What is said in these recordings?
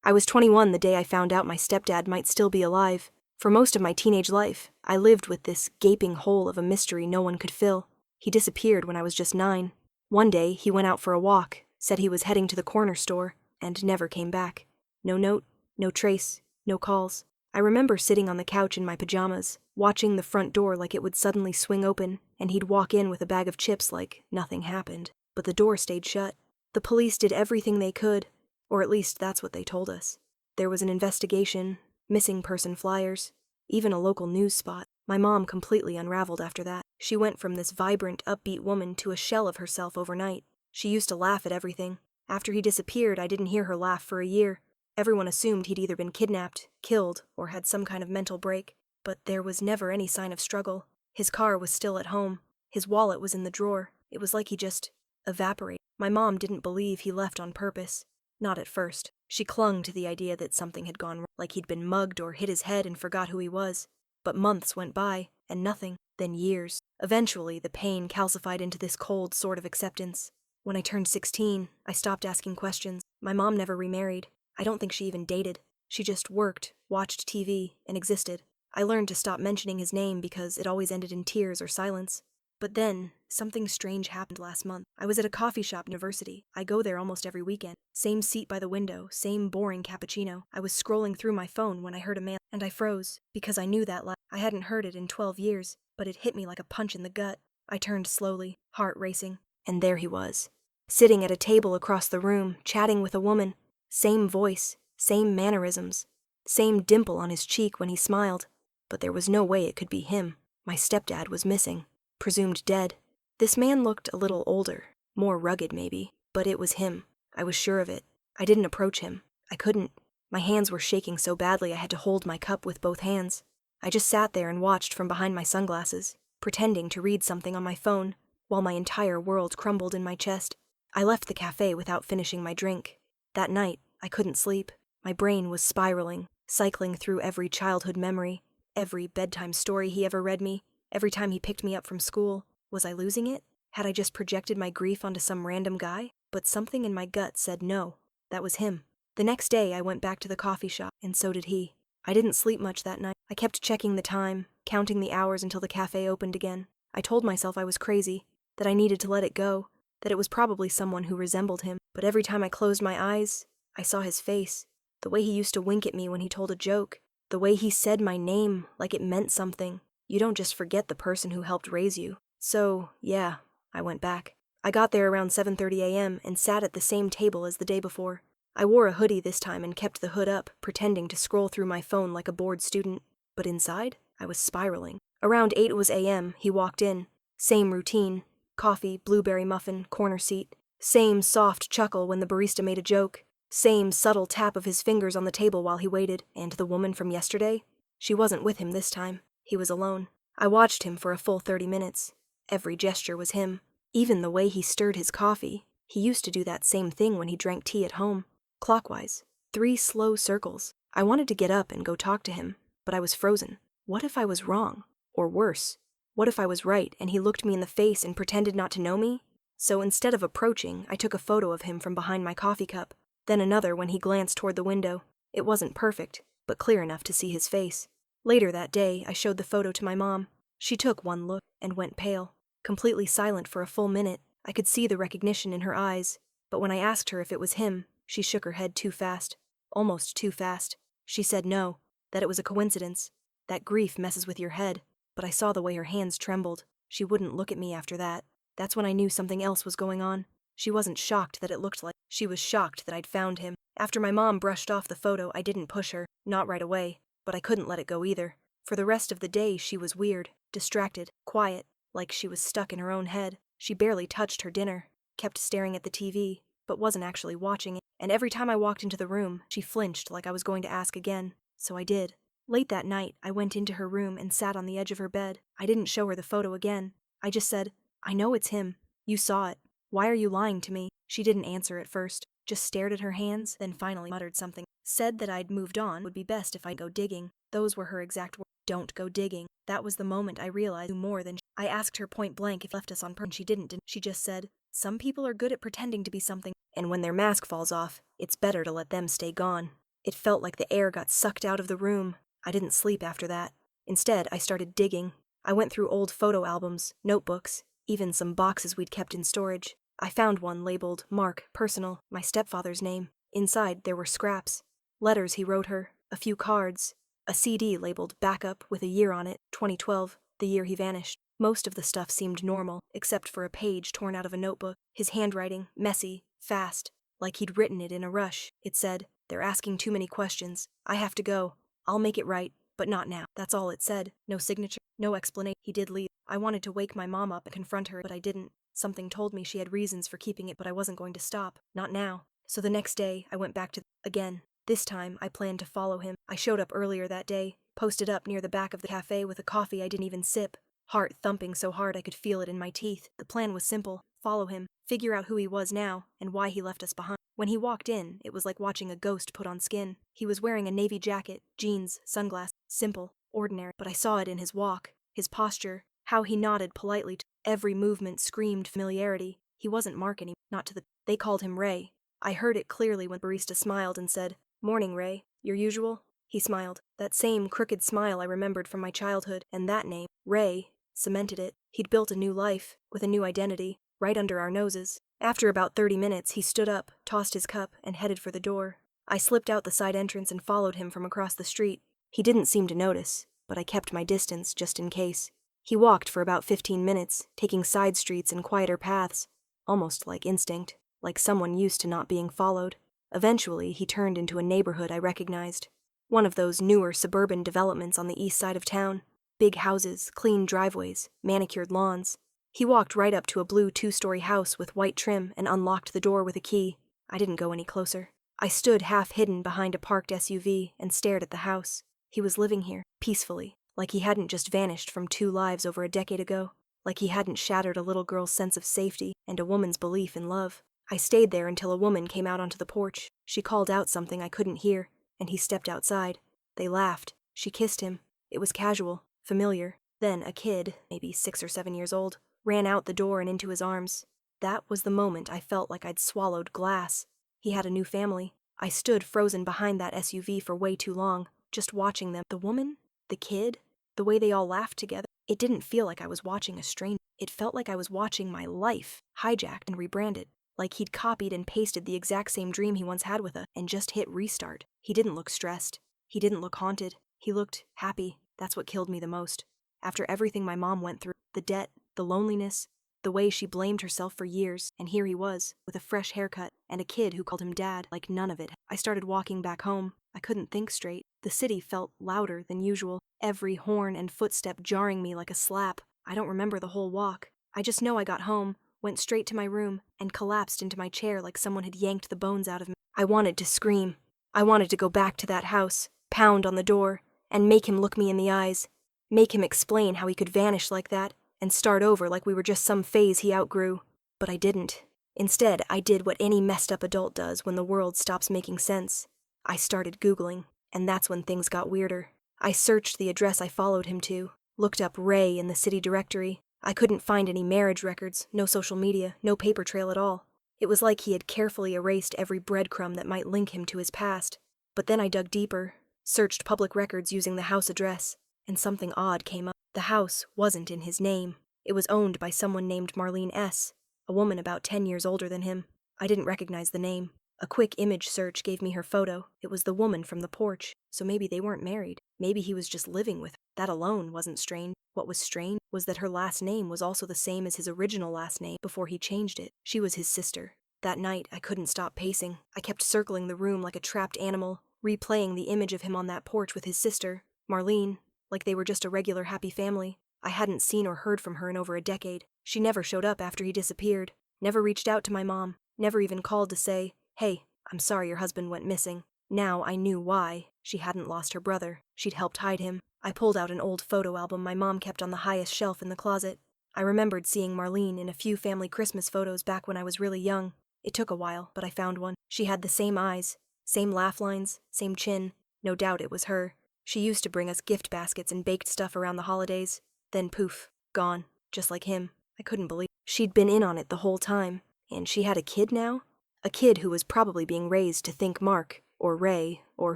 I was 21 the day I found out my stepdad might still be alive. For most of my teenage life, I lived with this gaping hole of a mystery no one could fill. He disappeared when I was just 9. One day, he went out for a walk, said he was heading to the corner store, and never came back. No note, no trace, no calls. I remember sitting on the couch in my pajamas, watching the front door like it would suddenly swing open, and he'd walk in with a bag of chips like nothing happened. But the door stayed shut. The police did everything they could, or at least that's what they told us. There was an investigation, missing person flyers, even a local news spot. My mom completely unraveled after that. She went from this vibrant, upbeat woman to a shell of herself overnight. She used to laugh at everything. After he disappeared, I didn't hear her laugh for a year. Everyone assumed he'd either been kidnapped, killed, or had some kind of mental break. But there was never any sign of struggle. His car was still at home. His wallet was in the drawer. It was like he just evaporated. My mom didn't believe he left on purpose. Not at first. She clung to the idea that something had gone wrong, like he'd been mugged or hit his head and forgot who he was. But months went by, and nothing. Then years. Eventually, the pain calcified into this cold sort of acceptance. When I turned 16, I stopped asking questions. My mom never remarried. I don't think she even dated. She just worked, watched TV, and existed. I learned to stop mentioning his name because it always ended in tears or silence. But then, something strange happened last month. I was at a coffee shop at university. I go there almost every weekend. Same seat by the window, same boring cappuccino. I was scrolling through my phone when I heard a man, and I froze, because I knew that laugh. I hadn't heard it in 12 years, but it hit me like a punch in the gut. I turned slowly, heart racing, and there he was. Sitting at a table across the room, chatting with a woman. Same voice, same mannerisms, same dimple on his cheek when he smiled. But there was no way it could be him. My stepdad was missing. Presumed dead. This man looked a little older, more rugged maybe, but it was him. I was sure of it. I didn't approach him. I couldn't. My hands were shaking so badly I had to hold my cup with both hands. I just sat there and watched from behind my sunglasses, pretending to read something on my phone, while my entire world crumbled in my chest. I left the cafe without finishing my drink. That night, I couldn't sleep. My brain was spiraling, cycling through every childhood memory, every bedtime story he ever read me, every time he picked me up from school. Was I losing it? Had I just projected my grief onto some random guy? But something in my gut said no. That was him. The next day, I went back to the coffee shop, and so did he. I didn't sleep much that night. I kept checking the time, counting the hours until the cafe opened again. I told myself I was crazy, that I needed to let it go, that it was probably someone who resembled him. But every time I closed my eyes, I saw his face. The way he used to wink at me when he told a joke. The way he said my name like it meant something. You don't just forget the person who helped raise you. So, yeah, I went back. I got there around 7:30 a.m. and sat at the same table as the day before. I wore a hoodie this time and kept the hood up, pretending to scroll through my phone like a bored student. But inside, I was spiraling. Around 8 a.m., he walked in. Same routine. Coffee, blueberry muffin, corner seat. Same soft chuckle when the barista made a joke. Same subtle tap of his fingers on the table while he waited. And the woman from yesterday? She wasn't with him this time. He was alone. I watched him for a full 30 minutes. Every gesture was him. Even the way he stirred his coffee. He used to do that same thing when he drank tea at home. Clockwise. 3 slow circles. I wanted to get up and go talk to him, but I was frozen. What if I was wrong? Or worse, what if I was right and he looked me in the face and pretended not to know me? So instead of approaching, I took a photo of him from behind my coffee cup, then another when he glanced toward the window. It wasn't perfect, but clear enough to see his face. Later that day, I showed the photo to my mom. She took one look and went pale, completely silent for a full minute. I could see the recognition in her eyes, but when I asked her if it was him, she shook her head too fast, almost too fast. She said no, that it was a coincidence, that grief messes with your head, but I saw the way her hands trembled. She wouldn't look at me after that. That's when I knew something else was going on. She wasn't shocked that it looked like. She was shocked that I'd found him. After my mom brushed off the photo, I didn't push her, not right away, but I couldn't let it go either. For the rest of the day, she was weird, distracted, quiet, like she was stuck in her own head. She barely touched her dinner, kept staring at the TV, but wasn't actually watching it. And every time I walked into the room, she flinched like I was going to ask again. So I did. Late that night, I went into her room and sat on the edge of her bed. I didn't show her the photo again. I just said, I know it's him. You saw it. Why are you lying to me? She didn't answer at first, just stared at her hands, then finally muttered something. Said that I'd moved on, would be best if I go digging. Those were her exact words. Don't go digging. That was the moment I realized more than I asked her point blank if left us on purpose. She didn't. She just said, some people are good at pretending to be something, and when their mask falls off, it's better to let them stay gone. It felt like the air got sucked out of the room. I didn't sleep after that. Instead, I started digging. I went through old photo albums, notebooks, even some boxes we'd kept in storage. I found one labeled Mark, Personal, my stepfather's name. Inside, there were scraps. Letters he wrote her, a few cards, a CD labeled Backup with a year on it, 2012, the year he vanished. Most of the stuff seemed normal, except for a page torn out of a notebook. His handwriting, messy, fast, like he'd written it in a rush. It said, "They're asking too many questions. I have to go. I'll make it right, but not now." That's all it said. No signature, no explanation. He did leave. I wanted to wake my mom up and confront her, but I didn't. Something told me she had reasons for keeping it, but I wasn't going to stop. Not now. So the next day, I went back to again. This time, I planned to follow him. I showed up earlier that day, posted up near the back of the cafe with a coffee I didn't even sip, heart thumping so hard I could feel it in my teeth. The plan was simple: follow him, figure out who he was now, and why he left us behind. When he walked in, it was like watching a ghost put on skin. He was wearing a navy jacket, jeans, sunglasses. Simple, ordinary, but I saw it in his walk, his posture, how he nodded politely. Every movement screamed familiarity. He wasn't Mark anymore, not to the... They called him Ray. I heard it clearly when barista smiled and said, "Morning, Ray. Your usual?" He smiled. That same crooked smile I remembered from my childhood, and that name, Ray, cemented it. He'd built a new life, with a new identity, right under our noses. After about 30 minutes, he stood up, tossed his cup, and headed for the door. I slipped out the side entrance and followed him from across the street. He didn't seem to notice, but I kept my distance just in case. He walked for about 15 minutes, taking side streets and quieter paths, almost like instinct, like someone used to not being followed. Eventually, he turned into a neighborhood I recognized. One of those newer suburban developments on the east side of town. Big houses, clean driveways, manicured lawns. He walked right up to a blue 2-story house with white trim and unlocked the door with a key. I didn't go any closer. I stood half hidden behind a parked SUV and stared at the house. He was living here, peacefully, like he hadn't just vanished from 2 lives over a decade ago, like he hadn't shattered a little girl's sense of safety and a woman's belief in love. I stayed there until a woman came out onto the porch. She called out something I couldn't hear, and he stepped outside. They laughed. She kissed him. It was casual, familiar. Then a kid, maybe 6 or 7 years old, ran out the door and into his arms. That was the moment I felt like I'd swallowed glass. He had a new family. I stood frozen behind that SUV for way too long, just watching them. The woman, the kid, the way they all laughed together. It didn't feel like I was watching a stranger. It felt like I was watching my life, hijacked and rebranded. Like he'd copied and pasted the exact same dream he once had with us and just hit restart. He didn't look stressed. He didn't look haunted. He looked happy. That's what killed me the most. After everything my mom went through, the debt, the loneliness, the way she blamed herself for years, and here he was, with a fresh haircut, and a kid who called him Dad, like none of it. I started walking back home. I couldn't think straight. The city felt louder than usual, every horn and footstep jarring me like a slap. I don't remember the whole walk. I just know I got home, went straight to my room, and collapsed into my chair like someone had yanked the bones out of me. I wanted to scream. I wanted to go back to that house, pound on the door, and make him look me in the eyes, make him explain how he could vanish like that, and start over like we were just some phase he outgrew. But I didn't. Instead, I did what any messed up adult does when the world stops making sense. I started Googling, and that's when things got weirder. I searched the address I followed him to, looked up Ray in the city directory. I couldn't find any marriage records, no social media, no paper trail at all. It was like he had carefully erased every breadcrumb that might link him to his past. But then I dug deeper, searched public records using the house address, and something odd came up. The house wasn't in his name. It was owned by someone named Marlene S., a woman about 10 years older than him. I didn't recognize the name. A quick image search gave me her photo. It was the woman from the porch, so maybe they weren't married. Maybe he was just living with her. That alone wasn't strange. What was strange was that her last name was also the same as his original last name before he changed it. She was his sister. That night, I couldn't stop pacing. I kept circling the room like a trapped animal, replaying the image of him on that porch with his sister, Marlene, like they were just a regular happy family. I hadn't seen or heard from her in over a decade. She never showed up after he disappeared, never reached out to my mom, never even called to say, "Hey, I'm sorry your husband went missing." Now I knew why. She hadn't lost her brother. She'd helped hide him. I pulled out an old photo album my mom kept on the highest shelf in the closet. I remembered seeing Marlene in a few family Christmas photos back when I was really young. It took a while, but I found one. She had the same eyes, same laugh lines, same chin. No doubt it was her. She used to bring us gift baskets and baked stuff around the holidays. Then poof, gone, just like him. I couldn't believe she'd been in on it the whole time. And she had a kid now? A kid who was probably being raised to think Mark, or Ray, or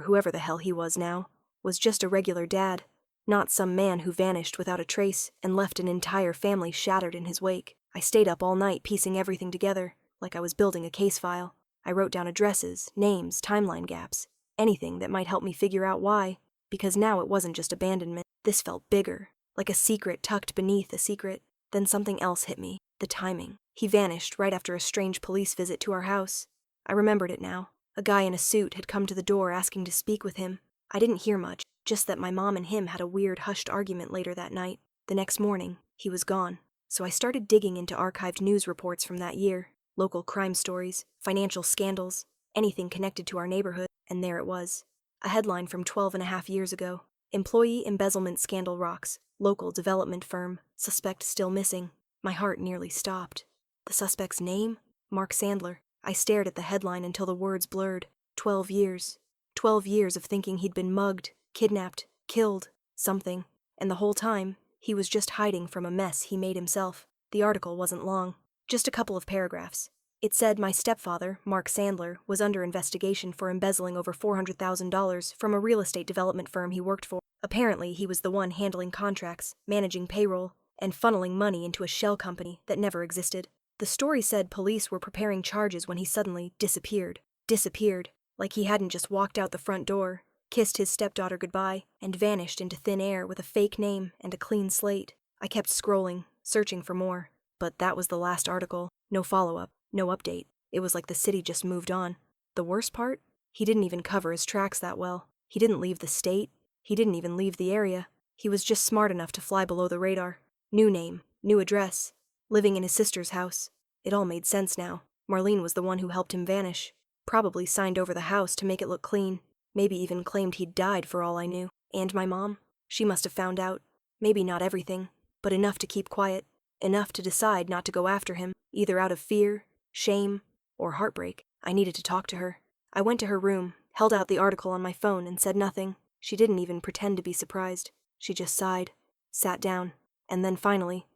whoever the hell he was now, was just a regular dad, not some man who vanished without a trace and left an entire family shattered in his wake. I stayed up all night piecing everything together, like I was building a case file. I wrote down addresses, names, timeline gaps, anything that might help me figure out why, because now it wasn't just abandonment. This felt bigger, like a secret tucked beneath a secret. Then something else hit me, the timing. He vanished right after a strange police visit to our house. I remembered it now. A guy in a suit had come to the door asking to speak with him. I didn't hear much, just that my mom and him had a weird hushed argument later that night. The next morning, he was gone. So I started digging into archived news reports from that year, local crime stories, financial scandals, anything connected to our neighborhood, and there it was. A headline from 12.5 years ago. Employee embezzlement scandal rocks, local development firm, suspect still missing. My heart nearly stopped. The suspect's name? Mark Sandler. I stared at the headline until the words blurred. 12 years. 12 years of thinking he'd been mugged, kidnapped, killed, something. And the whole time, he was just hiding from a mess he made himself. The article wasn't long, just a couple of paragraphs. It said my stepfather, Mark Sandler, was under investigation for embezzling over $400,000 from a real estate development firm he worked for. Apparently, he was the one handling contracts, managing payroll, and funneling money into a shell company that never existed. The story said police were preparing charges when he suddenly disappeared. Disappeared, like he hadn't just walked out the front door, kissed his stepdaughter goodbye, and vanished into thin air with a fake name and a clean slate. I kept scrolling, searching for more. But that was the last article. No follow-up, no update. It was like the city just moved on. The worst part? He didn't even cover his tracks that well. He didn't leave the state. He didn't even leave the area. He was just smart enough to fly below the radar. New name, new address, living in his sister's house. It all made sense now. Marlene was the one who helped him vanish. Probably signed over the house to make it look clean. Maybe even claimed he'd died for all I knew. And my mom? She must have found out. Maybe not everything, but enough to keep quiet. Enough to decide not to go after him, either out of fear, shame, or heartbreak. I needed to talk to her. I went to her room, held out the article on my phone, and said nothing. She didn't even pretend to be surprised. She just sighed, sat down, and then finally,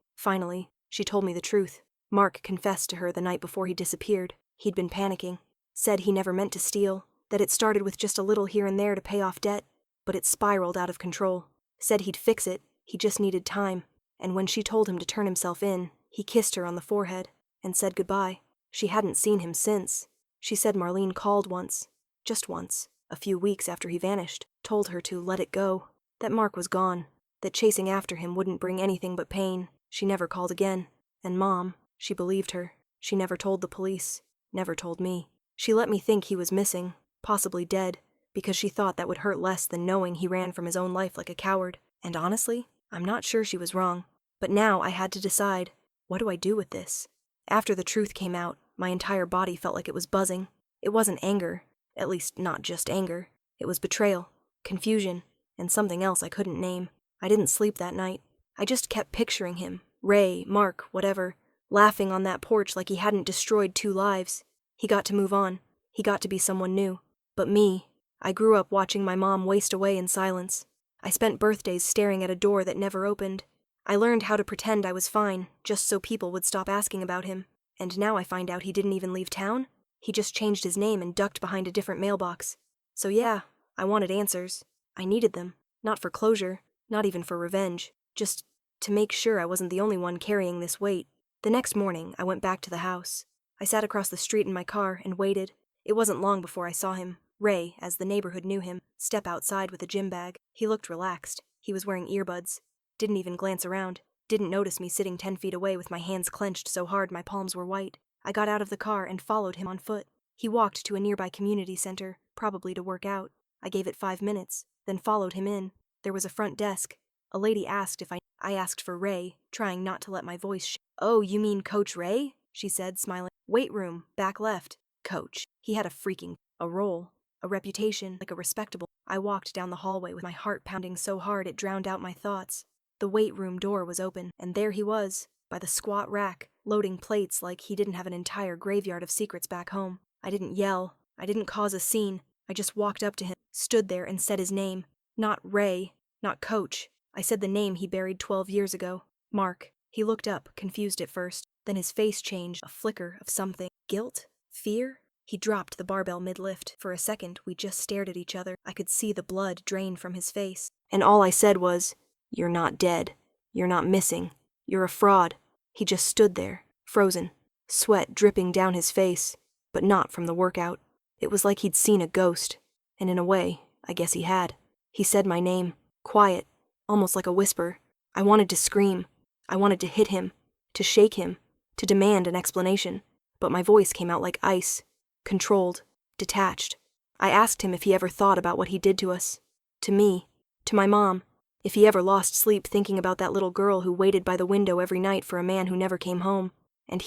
she told me the truth. Mark confessed to her the night before he disappeared. He'd been panicking. Said he never meant to steal, that it started with just a little here and there to pay off debt, but it spiraled out of control. Said he'd fix it, he just needed time. And when she told him to turn himself in, he kissed her on the forehead and said goodbye. She hadn't seen him since. She said Marlene called once, just once, a few weeks after he vanished, told her to let it go, that Mark was gone, that chasing after him wouldn't bring anything but pain. She never called again. And Mom, she believed her. She never told the police, never told me. She let me think he was missing, possibly dead, because she thought that would hurt less than knowing he ran from his own life like a coward. And honestly, I'm not sure she was wrong. But now I had to decide, what do I do with this? After the truth came out, my entire body felt like it was buzzing. It wasn't anger, at least not just anger. It was betrayal, confusion, and something else I couldn't name. I didn't sleep that night. I just kept picturing him, Ray, Mark, whatever, laughing on that porch like he hadn't destroyed 2 lives. He got to move on. He got to be someone new. But me, I grew up watching my mom waste away in silence. I spent birthdays staring at a door that never opened. I learned how to pretend I was fine, just so people would stop asking about him. And now I find out he didn't even leave town. He just changed his name and ducked behind a different mailbox. So yeah, I wanted answers. I needed them. Not for closure, not even for revenge. Just to make sure I wasn't the only one carrying this weight. The next morning, I went back to the house. I sat across the street in my car and waited. It wasn't long before I saw him, Ray, as the neighborhood knew him, step outside with a gym bag. He looked relaxed. He was wearing earbuds. Didn't even glance around. Didn't notice me sitting 10 feet away with my hands clenched so hard my palms were white. I got out of the car and followed him on foot. He walked to a nearby community center, probably to work out. I gave it 5 minutes, then followed him in. There was a front desk. A lady asked if I asked for Ray, trying not to let my voice shake. "Oh, you mean Coach Ray?" she said, smiling. "Weight room, back left." Coach. He had a role, a reputation, like a respectable. I walked down the hallway with my heart pounding so hard it drowned out my thoughts. The weight room door was open, and there he was, by the squat rack, loading plates like he didn't have an entire graveyard of secrets back home. I didn't yell. I didn't cause a scene. I just walked up to him, stood there and said his name. Not Ray, not Coach. I said the name he buried 12 years ago. Mark. He looked up, confused at first. Then his face changed, a flicker of something. Guilt? Fear? He dropped the barbell mid-lift. For a second, we just stared at each other. I could see the blood drain from his face. And all I said was, "You're not dead. You're not missing. You're a fraud." He just stood there, frozen, sweat dripping down his face, but not from the workout. It was like he'd seen a ghost, and in a way, I guess he had. He said my name, quiet, almost like a whisper. I wanted to scream. I wanted to hit him, to shake him, to demand an explanation, but my voice came out like ice, controlled, detached. I asked him if he ever thought about what he did to us, to me, to my mom, if he ever lost sleep thinking about that little girl who waited by the window every night for a man who never came home. And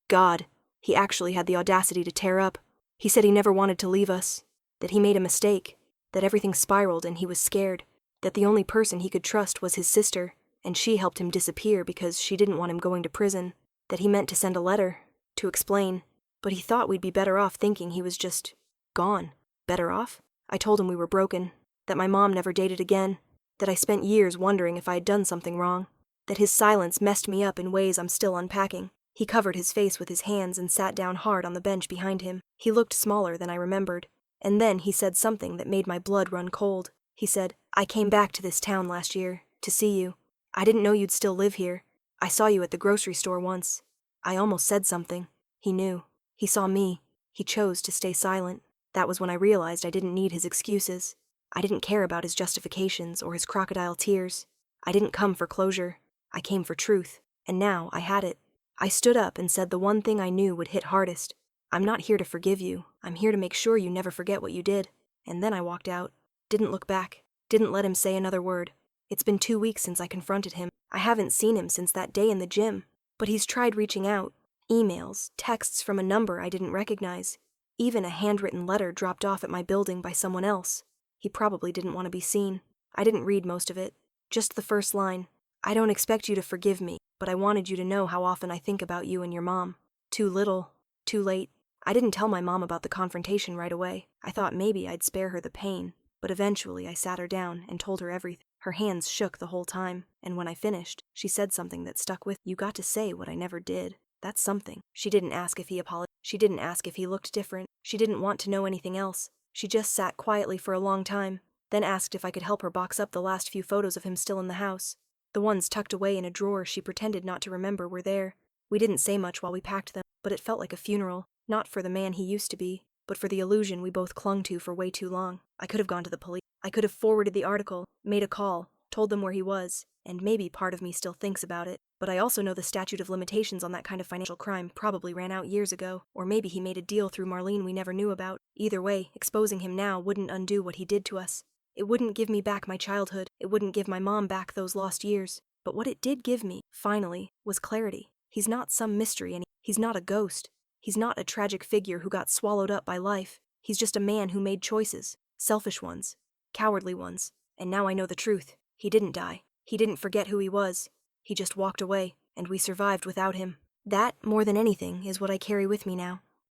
God, he actually had the audacity to tear up. He said he never wanted to leave us, that he made a mistake, that everything spiraled and he was scared, that the only person he could trust was his sister, and she helped him disappear because she didn't want him going to prison, that he meant to send a letter, to explain, but he thought we'd be better off thinking he was just gone. Better off? I told him we were broken, that my mom never dated again, that I spent years wondering if I had done something wrong, that his silence messed me up in ways I'm still unpacking. He covered his face with his hands and sat down hard on the bench behind him. He looked smaller than I remembered, and then he said something that made my blood run cold. He said, "I came back to this town last year, to see you. I didn't know you'd still live here. I saw you at the grocery store once." I almost said something. He knew. He saw me. He chose to stay silent. That was when I realized I didn't need his excuses. I didn't care about his justifications or his crocodile tears. I didn't come for closure. I came for truth, and now I had it. I stood up and said the one thing I knew would hit hardest. "I'm not here to forgive you. I'm here to make sure you never forget what you did." And then I walked out. Didn't look back. Didn't let him say another word. It's been 2 weeks since I confronted him. I haven't seen him since that day in the gym. But he's tried reaching out. Emails, texts from a number I didn't recognize. Even a handwritten letter dropped off at my building by someone else. He probably didn't want to be seen. I didn't read most of it. Just the first line. "I don't expect you to forgive me, but I wanted you to know how often I think about you and your mom. Too little. Too late." I didn't tell my mom about the confrontation right away. I thought maybe I'd spare her the pain, but eventually I sat her down and told her everything. Her hands shook the whole time, and when I finished, she said something that stuck with me. "You got to say what I never did. That's something." She didn't ask if he apologized. She didn't ask if he looked different. She didn't want to know anything else. She just sat quietly for a long time, then asked if I could help her box up the last few photos of him still in the house. The ones tucked away in a drawer she pretended not to remember were there. We didn't say much while we packed them, but it felt like a funeral, not for the man he used to be, but for the illusion we both clung to for way too long. I could have gone to the police. I could have forwarded the article, made a call, told them where he was, and maybe part of me still thinks about it. But I also know the statute of limitations on that kind of financial crime probably ran out years ago, or maybe he made a deal through Marlene we never knew about. Either way, exposing him now wouldn't undo what he did to us. It wouldn't give me back my childhood. It wouldn't give my mom back those lost years. But what it did give me, finally, was clarity. He's not some mystery, and he's not a ghost. He's not a tragic figure who got swallowed up by life. He's just a man who made choices. Selfish ones. Cowardly ones. And now I know the truth. He didn't die. He didn't forget who he was. He just walked away, and we survived without him. That, more than anything, is what I carry with me now.